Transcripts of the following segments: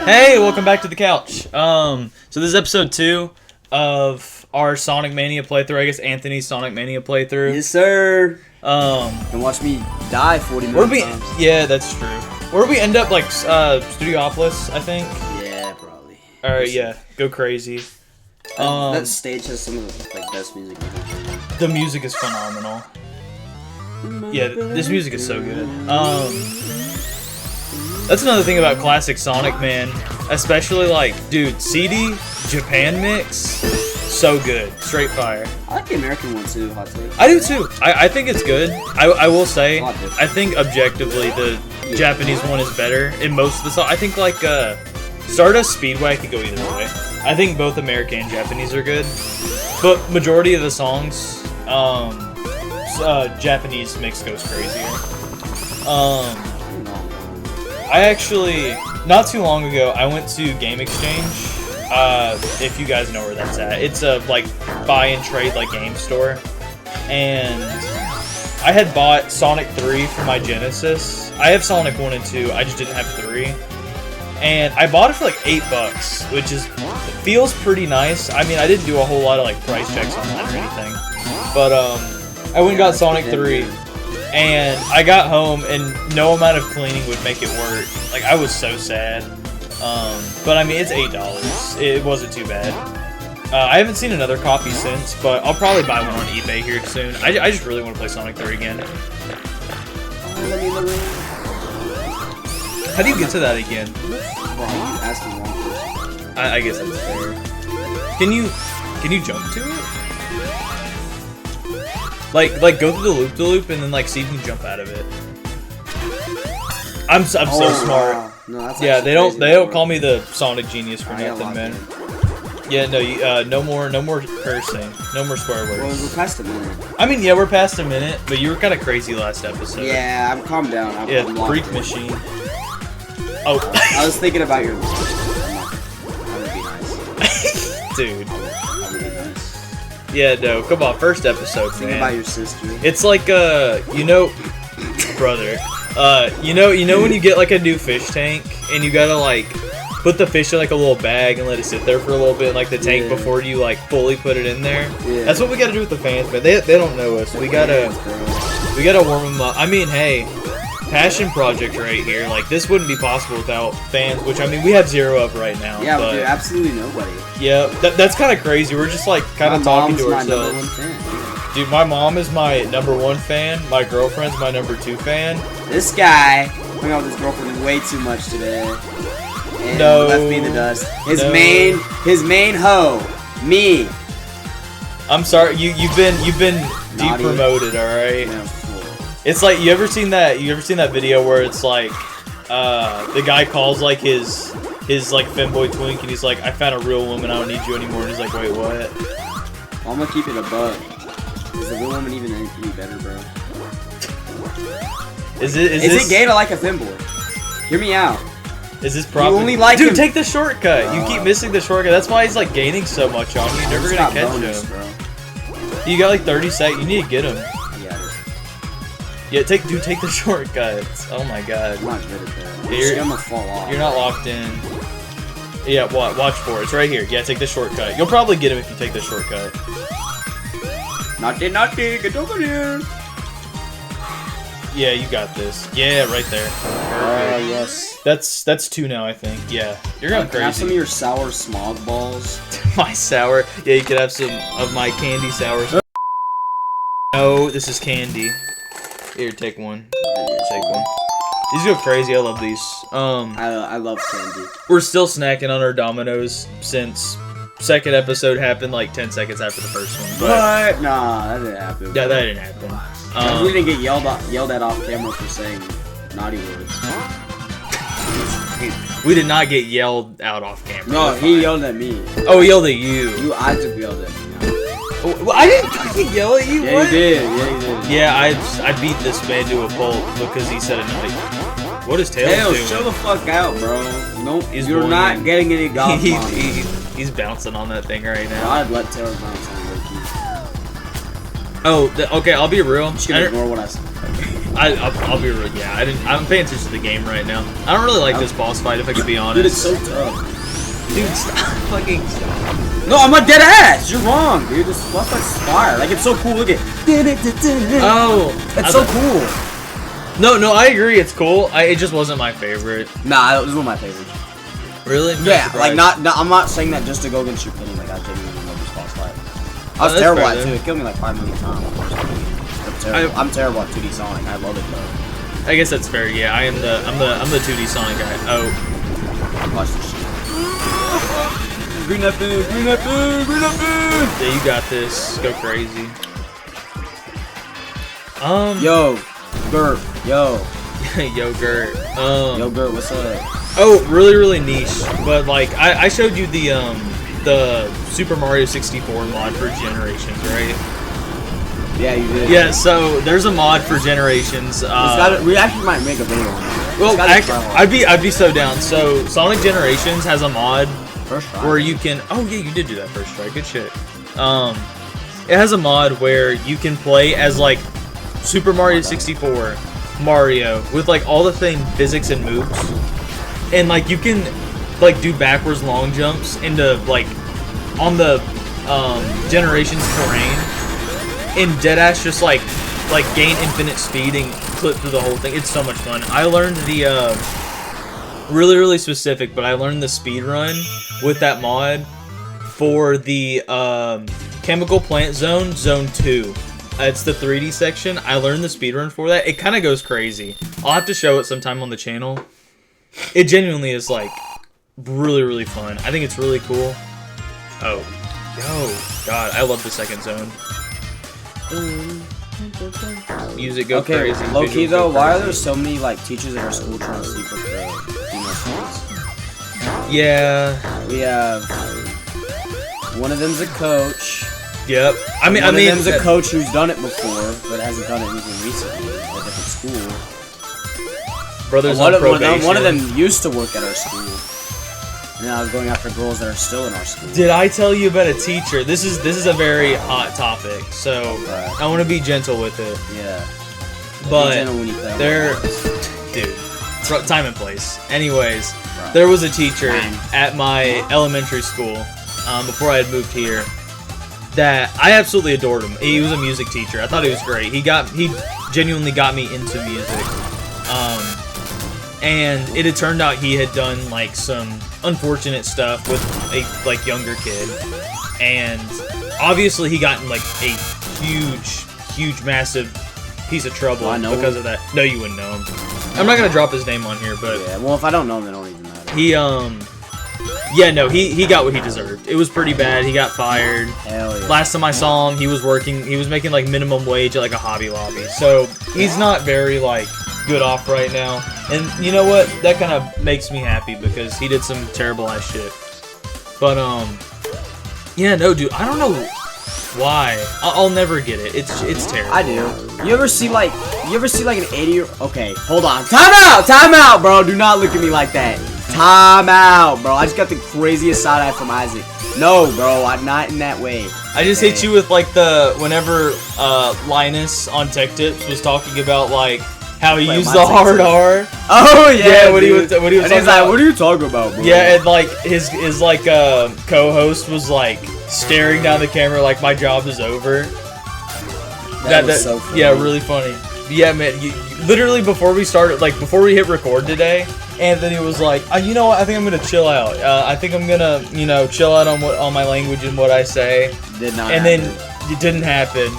Hey, welcome back to the couch. So this is episode 2 of our Sonic Mania playthrough. I guess Anthony's Sonic Mania playthrough. Yes, sir. And watch me die 40 million times. Yeah, that's true. Where we end up, like Studiopolis, I think. Yeah, probably. All right, yeah, go crazy. That stage has some of the best music ever. The music is phenomenal. Yeah, this music is so good. That's another thing about classic Sonic, man. Especially, dude, CD, Japan mix, so good. Straight fire. I like the American one, too, Hot Take. I do, too. I think it's good. I will say, I think, objectively, the Japanese one is better in most of the songs. I think, Stardust Speedway could go either way. I think both American and Japanese are good. But majority of the songs, Japanese mix goes crazier. I actually, not too long ago, I went to Game Exchange, if you guys know where that's at. It's a, buy and trade, game store. And I had bought Sonic 3 for my Genesis. I have Sonic 1 and 2, I just didn't have 3. And I bought it for, $8, which feels pretty nice. I mean, I didn't do a whole lot of, price checks on that or anything. But, I went and got Sonic 3. And I got home, and no amount of cleaning would make it work. I was so sad. But I mean, it's $8. It wasn't too bad. I haven't seen another copy since, but I'll probably buy one on eBay here soon. I just really want to play Sonic 3 again. How do you get to that again? I guess that's fair. Can you jump to it? Go through the loop-de-loop and then, see if you can jump out of it. I'm so smart. Wow. No, that's they don't call me the Sonic Genius for nothing, man. Yeah, no, no more cursing, no more swear words. Well, we're past a minute. I mean, yeah, we're past a minute, but you were kind of crazy last episode. Yeah, I'm calm down. I'm freak machine. Oh, I was thinking about your. I'm gonna be nice, dude. Yeah, no, come on, first episode, Think about your sister. It's brother, you know when you get a new fish tank and you gotta put the fish in a little bag and let it sit there for a little bit in the tank before you fully put it in there. Yeah. That's what we gotta do with the fans, man. They don't know us. We gotta warm them up. I mean, hey, passion project right here. This wouldn't be possible without fans, which I mean we have 0 of right now. Yeah, but dude, absolutely nobody. Yeah, that's kind of crazy. We're just kind of talking to ourselves. My #1 fan. Dude, my mom is my #1 fan. My girlfriend's my #2 fan. This guy hung out with his girlfriend way too much today. And left me in the dust. His main hoe, me. I'm sorry, you've been depromoted, all right? Yeah, it's you ever seen that video where it's the guy calls his femboy twink and he's I found a real woman, I don't need you anymore, and he's like, wait, what? Well, I'm gonna keep it a buck. Is the real woman even any better, bro? Is it gay to like a femboy? Hear me out. Is this proper? You only like Dude, him. take the shortcut. You keep missing the shortcut. That's why he's gaining so much on you. You're never gonna catch him. Bro. You got 30 seconds. You need to get him. Yeah, take the shortcuts. Oh my god. I'm not good at that. I'm gonna fall off. You're not locked in. Yeah, watch for it. It's right here. Yeah, take the shortcut. You'll probably get him if you take the shortcut. Naughty, get over here. Yeah, you got this. Yeah, right there. Perfect. Yes. That's 2 now, I think. Yeah, you're going crazy. Have some of your sour smog balls. My sour. Yeah, you could have some of my candy sour. No, this is candy. Here, take one. Take one. These go crazy. I love these. I love candy. We're still snacking on our Dominoes since second episode happened 10 seconds after the first one. But what? Nah, that didn't happen. Yeah, that didn't happen. We didn't get yelled at off camera for saying naughty words. We did not get yelled out off camera. No, he yelled at me. Oh, he yelled at you. I just yelled at me. Well, I didn't fucking yell at you. Yeah, what? you did. Yeah, you did. Yeah, I beat this man to a pulp because he said it. What is Tails doing? Chill the fuck out, bro. Nope, you're not getting any golf. He's bouncing on that thing right now. I'd let Tails bounce on Oh, okay, I'll be real. I'm just gonna ignore what I said. I'll be real. Yeah, I'm paying attention to the game right now. I don't really like this boss fight, if I could be honest. Dude, it's so tough. Dude, stop. Fucking stop. No, I'm a dead ass. You're wrong, dude. This boss fight's fire. Like, it's so cool. Look at. Oh, it's so cool. No, I agree. It's cool. It just wasn't my favorite. Nah, it was one of my favorites. Really? Yeah, like I'm not saying that just to go against your opinion. Like, I genuinely love this boss fight. I was terrible at it too. It killed me like 5 million times. I'm terrible at 2D Sonic. I love it though. I guess that's fair. Yeah, I'm the 2D Sonic guy. Oh. Watch this shit. Green that food, green that food, green that food. Yeah, you got this. Go crazy. Yo, Gert. Yo. Yo, Gert. Yo, Gert. What's up? Oh, really niche. But like, I showed you the Super Mario 64 mod for Generations, right? Yeah, you did. Yeah, so there's a mod for Generations. We actually might make a video on that. Well, I'd be so down. So Sonic Generations has a mod where you can. Oh yeah, you did do that first try. Good shit. It has a mod where you can play as like Super Mario 64 Mario with like all the same physics and moves, and like you can like do backwards long jumps into like on the Generations terrain. In Deadass, just like gain infinite speed and clip through the whole thing. It's so much fun. I learned the really specific, but I learned the speed run with that mod for the Chemical Plant Zone 2. It's the 3D section. I learned the speed run for that. It kind of goes crazy. I'll have to show it sometime on the channel. It genuinely is like really fun. I think it's really cool. Oh, yo, God, I love the second zone. Music go crazy. Low key though, why are there so many like teachers at our school trying to sleep with the female students? Yeah. We have one of them's a coach. Yep. I mean, one of them's a coach who's done it before, but hasn't done it anything recently at a different school. Brothers on probation. One of them used to work at our school. And I was going after girls that are still in our school. Did I tell you about a teacher? This is a very hot topic, so I want to be gentle with it. Yeah. But there, dude, time and place. Anyways, there was a teacher at my elementary school before I had moved here that I absolutely adored him. He was a music teacher. I thought he was great. He genuinely got me into music. And it had turned out he had done like some unfortunate stuff with a like younger kid, and obviously he got in like a huge massive piece of trouble because of that. No, you wouldn't know him. I'm not gonna drop his name on here, but yeah. Well, if I don't know him, then it don't even matter. He got what he deserved. It was pretty bad. He got fired. Hell yeah. Last time I saw him, he was making like minimum wage at like a Hobby Lobby. So he's not very like good off right now. And you know what? That kind of makes me happy because he did some terrible ass shit. But yeah, no, dude, I don't know why. I'll never get it. It's terrible. I do. You ever see like an 80-year? Okay, hold on. Time out, bro. Do not look at me like that. Time out, bro. I just got the craziest side eye from Isaac. No, bro, I'm not in that way. I just hit you with like whenever Linus on Tech Tips was talking about like how he used the hard R. Oh yeah, what he was and talking he's like, what are you talking about, bro? Yeah, and like his like co-host was like staring down the camera like my job is over. That was so funny. Yeah, really funny. Yeah, man. Literally before we hit record today, Anthony was like, you know what? I think I'm gonna chill out. I think I'm gonna chill out on my language and what I say. Did not. And then it didn't happen.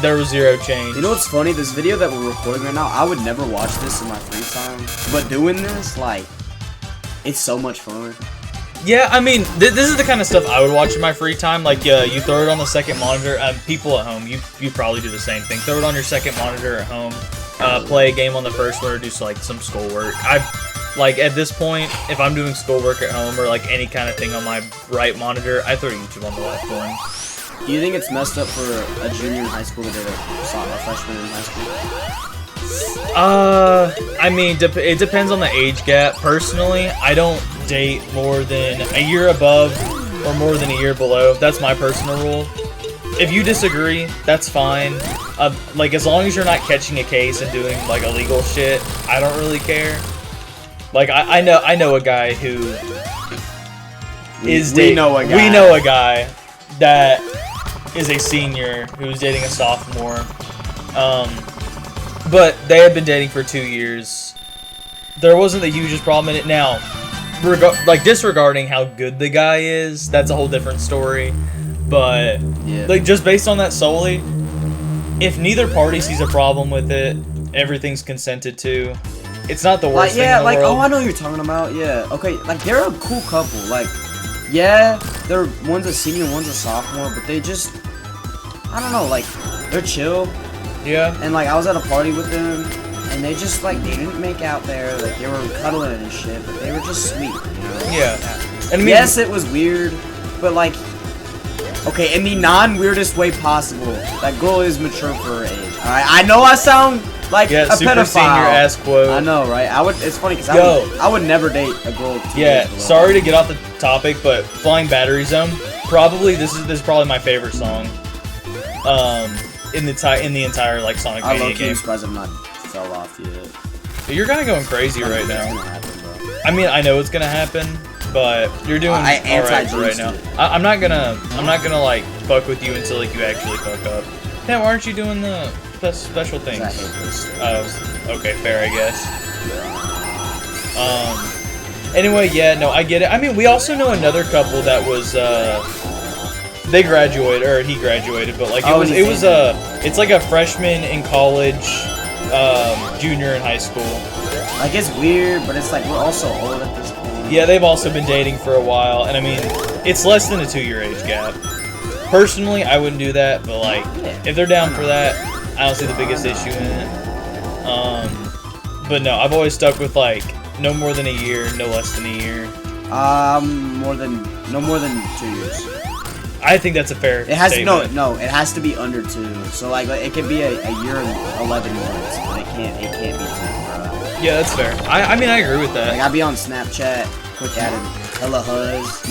There was zero change. You know what's funny? This video that we're recording right now, I would never watch this in my free time. But doing this, like, it's so much fun. Yeah, I mean, this is the kind of stuff I would watch in my free time. Like, you throw it on the second monitor. People at home, you probably do the same thing. Throw it on your second monitor at home. Play a game on the first one or do like some schoolwork. Like at this point, if I'm doing schoolwork at home or like any kind of thing on my right monitor, I throw YouTube on the left one. Do you think it's messed up for a junior in high school to date a freshman in high school? I mean, it depends on the age gap. Personally, I don't date more than a year above or more than a year below. That's my personal rule. if you disagree, that's fine. Like, as long as you're not catching a case and doing, like, illegal shit, I don't really care. Like, I know a guy who is we know a guy. We know a guy that is a senior who's dating a sophomore. But they had been dating for 2 years. There wasn't the hugest problem in it. Now, like, disregarding how good the guy is, that's a whole different story. But, like, just based on that solely, if neither party sees a problem with it, everything's consented to. It's not the worst thing in the world. Oh, I know what you're talking about. Yeah, okay, like, they're a cool couple. Like, yeah, one's a senior, one's a sophomore, but they just, I don't know, like, they're chill. Yeah. And, like, I was at a party with them, and they just, like, they didn't make out there. Like, they were cuddling and shit, but they were just sweet, you know? Yeah. And I mean, yes, it was weird, but, like, okay, in the non-weirdest way possible, that girl is mature for her age. Alright, I know I sound like a super pedophile. senior ass quote. I know, right? It's funny because I would never date a girl. Sorry to get off the topic, but Flying Battery Zone, probably this is probably my favorite song. In the entire like Sonic Mania game. I'm surprised I'm not fell off yet. You're kind of going crazy right now. It's gonna happen, bro. I mean, I know it's gonna happen, but you're doing alright right now. I'm not gonna like fuck with you until like you actually fuck up. Yeah, why aren't you doing the special things? I hate this. Oh, okay, fair, I guess. Anyway, yeah, no, I get it. I mean, we also know another couple that was they graduated, or he graduated, but like it's like a freshman in college, junior in high school. Like, it's weird, but it's like we're also old at this point. Yeah, they've also been dating for a while, and I mean, it's less than a 2-year age gap. Personally, I wouldn't do that, but like, if they're down for that, I don't see the biggest issue in it. But no, I've always stuck with like no more than a year, no less than a year. No more than 2 years. I think that's a fair statement. No, it has to be under 2. So like it can be a year and 11 months, but it can't be 10, bro. Yeah, that's fair. I mean, I agree with that. Like, I'll be on Snapchat, quick added hella huzz.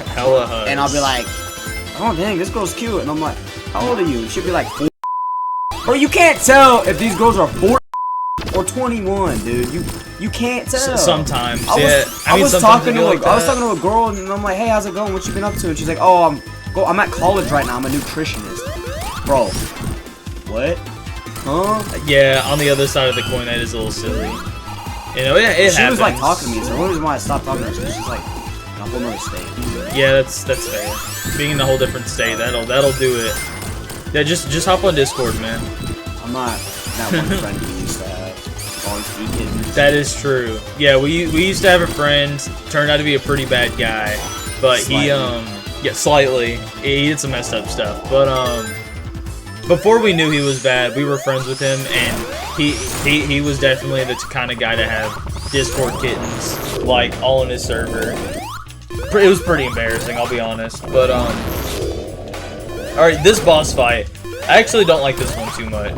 Hella huzz. And I'll be like, oh dang, this girl's cute. And I'm like, how old are you? And she'll be like, 4. Bro, you can't tell if these girls are 4 or 21, dude. You can't tell. Sometimes, I was talking to a girl, and I'm like, hey, how's it going? What you been up to? And she's like, oh, I'm at college right now. I'm a nutritionist. Bro, what? Huh? Yeah, on the other side of the coin, that is a little silly. You know, it happens. She was like talking to me, so the only reason why I stopped talking to her is she's like in a whole nother state. Yeah, that's fair. Being in a whole different state, that'll do it. Yeah, just hop on Discord, man. I'm not that one friend you used to have. That is true. Yeah, we used to have a friend, turned out to be a pretty bad guy, but slightly. He did some messed up stuff. But before we knew he was bad, we were friends with him, and he was definitely the kind of guy to have Discord kittens like all in his server. It was pretty embarrassing, I'll be honest. But all right, this boss fight, I actually don't like this one too much.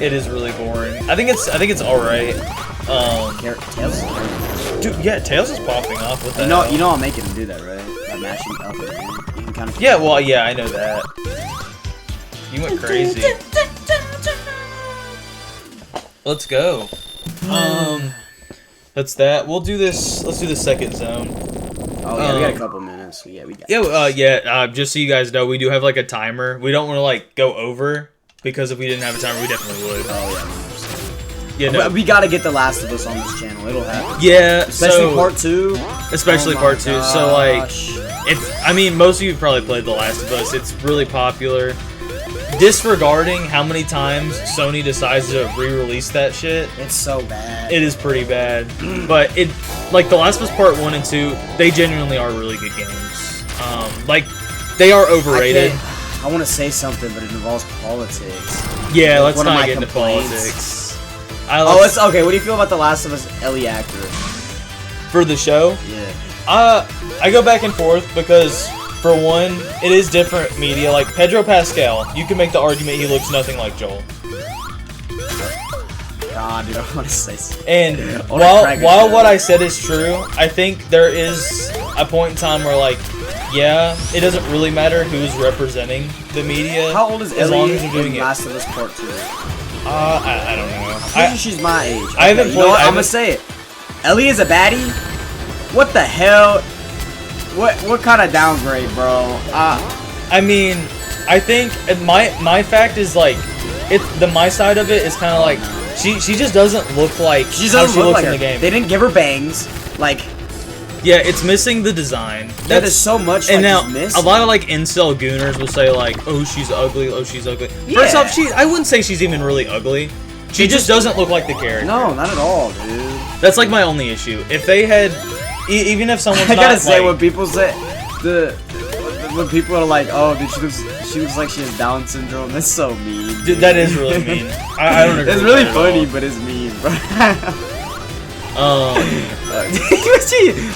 It is really boring. I think it's alright. Dude, yeah, Tails is popping off with that. You know I'm making him do that, right? By mashing up and in. You can kind of. Yeah, well, yeah, I know that. You went crazy. Let's go. That's that. We'll do this. Let's do the second zone. Oh yeah, we got a couple minutes. So yeah, we got. Yeah, just so you guys know, we do have like a timer. We don't want to like go over. Because if we didn't have a timer, we definitely would. Oh, yeah. Yeah, no. We gotta get The Last of Us on this channel. It'll happen. Yeah, especially part 2. Especially part 2. Gosh. So, like, I mean, most of you have probably played The Last of Us. It's really popular. Disregarding how many times Sony decides to re-release that shit. It's so bad. It is pretty bad. But, like, The Last of Us Part 1 and 2, they genuinely are really good games. Like, they are overrated. I want to say something, but it involves politics. Yeah, like, let's not get into politics. It's okay. What do you feel about The Last of Us Ellie actor? For the show? Yeah. I go back and forth because, for one, it is different media. Like, Pedro Pascal, you can make the argument he looks nothing like Joel. God, dude, I want to say something. And while what I said is true, I think there is a point in time where, like, yeah, it doesn't really matter who's representing the media. How old is as long Ellie as you're doing in it. Last of Us Part 2? I don't know. I'm pretty sure she's my age. I haven't You know played- what? I I'm gonna say it. Ellie is a baddie? What the hell? What kind of downgrade, bro? I mean, I think my fact is like, my side of it is kind of like she just doesn't look like She how doesn't she look looks like in her. the game. They didn't give her bangs. Like, Yeah, it's missing the design. there's so much and like now just missing. a lot of like incel gooners will say like, "Oh, she's ugly. Oh, she's ugly." Yeah. First off, I wouldn't say she's even really ugly. She just doesn't look like the character. No, not at all, dude. That's like my only issue. If they had, even if someone's I gotta not, say, like, when people say when people are like, "Oh, dude, she looks like she has Down syndrome," that's so mean. dude, that is really mean. I don't agree. It's with really that at funny, all. but it's mean, bro.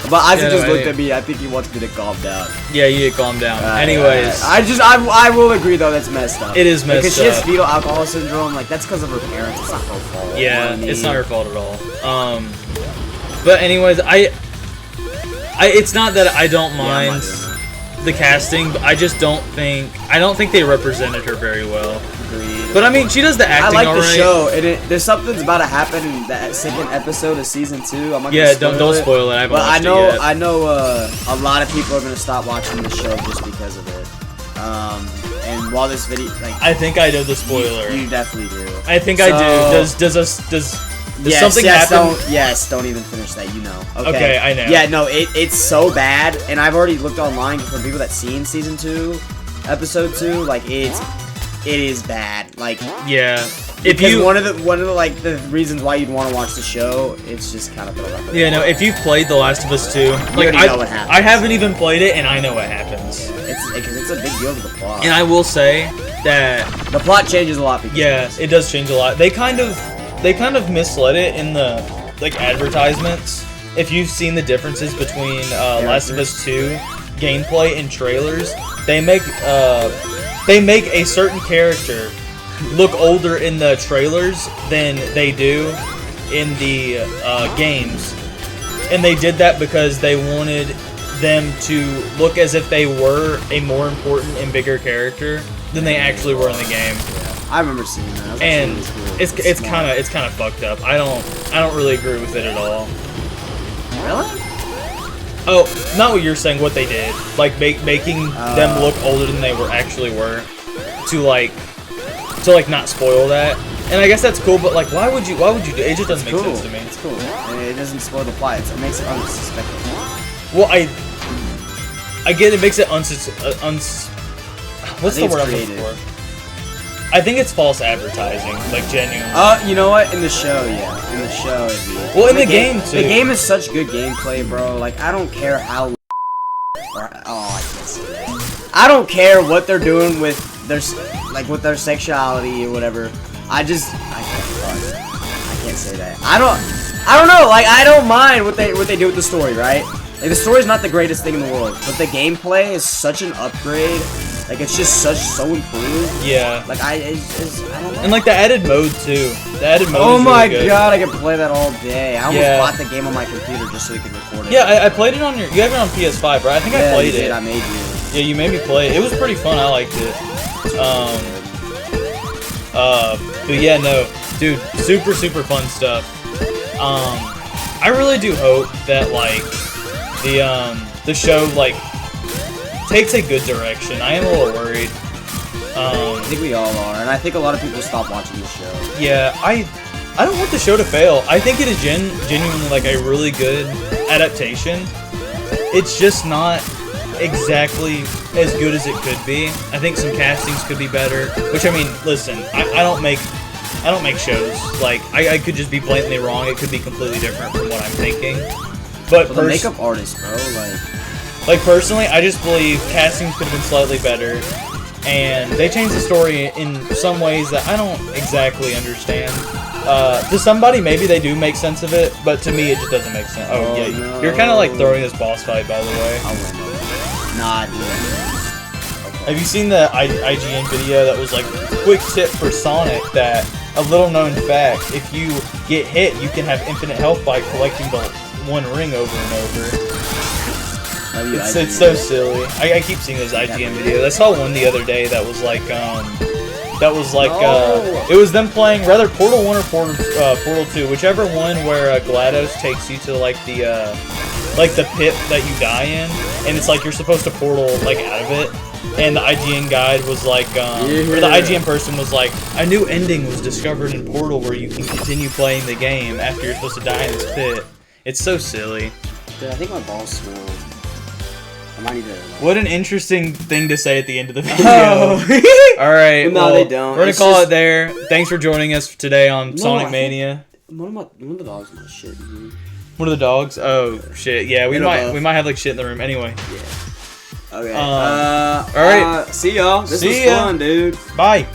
But Isaac Yeah, just no, looked at me. I think he wants me to calm down. Yeah, you calm down. Alright, Anyways, alright. I will agree though, that's messed up. It is messed because she has up. fetal alcohol syndrome. Like that's because of her parents. It's not her fault. yeah, you know what I it's mean? not her fault at all. But anyways, it's not that I don't Yeah, I'm mind not doing the casting, but I just don't think they represented her very well. Agreed. But I mean, she does the I acting like the alright. show, and there's something's about to happen in that second episode of season 2. I'm not Yeah, gonna don't spoil it. I haven't But watched it yet. I know a lot of people are gonna stop watching the show just because of it. And while this video, like, I think I know the spoiler. you definitely do. I think I do. Does Yes, something happen? Don't even finish that. You know. Okay, I know. Yeah, no, it's so bad, and I've already looked online from people that seen season 2, episode 2. Like it is bad. Like Yeah. If because you one of the like the reasons why you'd want to watch the show, it's just kind of Yeah, no, if you've played The Last of Us 2, like already know what happens. I haven't even played it and I know what happens. It's a big deal to the plot. And I will say that The plot changes a lot because yeah, it does change a lot. They kind of misled it in the like advertisements. If you've seen the differences between Last of Us 2 gameplay and trailers, they make a certain character look older in the trailers than they do in the games. And they did that because they wanted them to look as if they were a more important and bigger character than they actually were in the game. I remember seeing that. I was like, And "This is cool. it's smart." kind of fucked up. I don't really agree with it at all. Really? Oh, not what you're saying. What they did, like making them look older than they actually were, to not spoil that. And I guess that's cool, but like, why would you do it? It just doesn't make Cool. sense to me. It's cool. And it doesn't spoil the plot. It makes it unsuspecting. Well, I get it makes it what's the think word it's I'm looking creative. for? I think it's false advertising, like genuine. You know what? In the show, yeah. In the show, it'd be. Well, in the game, too. The game is such good gameplay, bro. Like, I don't care how. I can't say that. I don't care what they're doing with with their sexuality or whatever. I can't say that. I don't know. Like, I don't mind what they do with the story, right? Like, the story's not the greatest thing in the world, but the gameplay is such an upgrade. Like, it's just so improved. Yeah. Like, I don't know. And like the added mode too. The added mode. Oh is my really good. god, I could play that all day. I almost Yeah. bought the game on my computer just so we could record it. Yeah, I played it on your. You have it on PS5, right? I think I played you it. did, I made you. Yeah, you made me play it. It was pretty fun. I liked it. But yeah, no, dude, super fun stuff. I really do hope that like the show like takes a good direction. I am a little worried. I think we all are, and I think a lot of people stop watching the show. Yeah, I don't want the show to fail. I think it is genuinely like a really good adaptation. It's just not exactly as good as it could be. I think some castings could be better. Which I mean, listen, I don't make shows. Like I could just be blatantly wrong. It could be completely different from what I'm thinking. But The makeup artist, bro, like personally, I just believe castings could have been slightly better. And they changed the story in some ways that I don't exactly understand. To somebody, maybe they do make sense of it, but to me, it just doesn't make sense. Oh, yeah, no. you're kind of like throwing this boss fight, by the way. I'll win. Nah, dude. Have you seen the IGN video that was like, quick tip for Sonic that, a little known fact, if you get hit, you can have infinite health by collecting the one ring over and over. It's so silly. I keep seeing those IGN videos. I saw one the other day that was like it was them playing rather Portal 1 or Portal 2, whichever one where GLaDOS takes you to like the pit that you die in, and it's like you're supposed to portal like out of it. And the IGN guide was like, or the IGN person was like, a new ending was discovered in Portal where you can continue playing the game after you're supposed to die in this pit. It's so silly. Dude, I think my balls smell. I might need to. What an interesting thing to say at the end of the video. Oh. Alright, No, they don't. We're gonna call it there. Thanks for joining us today on Sonic Mania. One of the dogs is my shit, dude. One of the dogs? Oh, shit. Yeah, we might have like shit in the room. Anyway. Yeah. Okay. Alright. See y'all. This was fun, dude. Bye.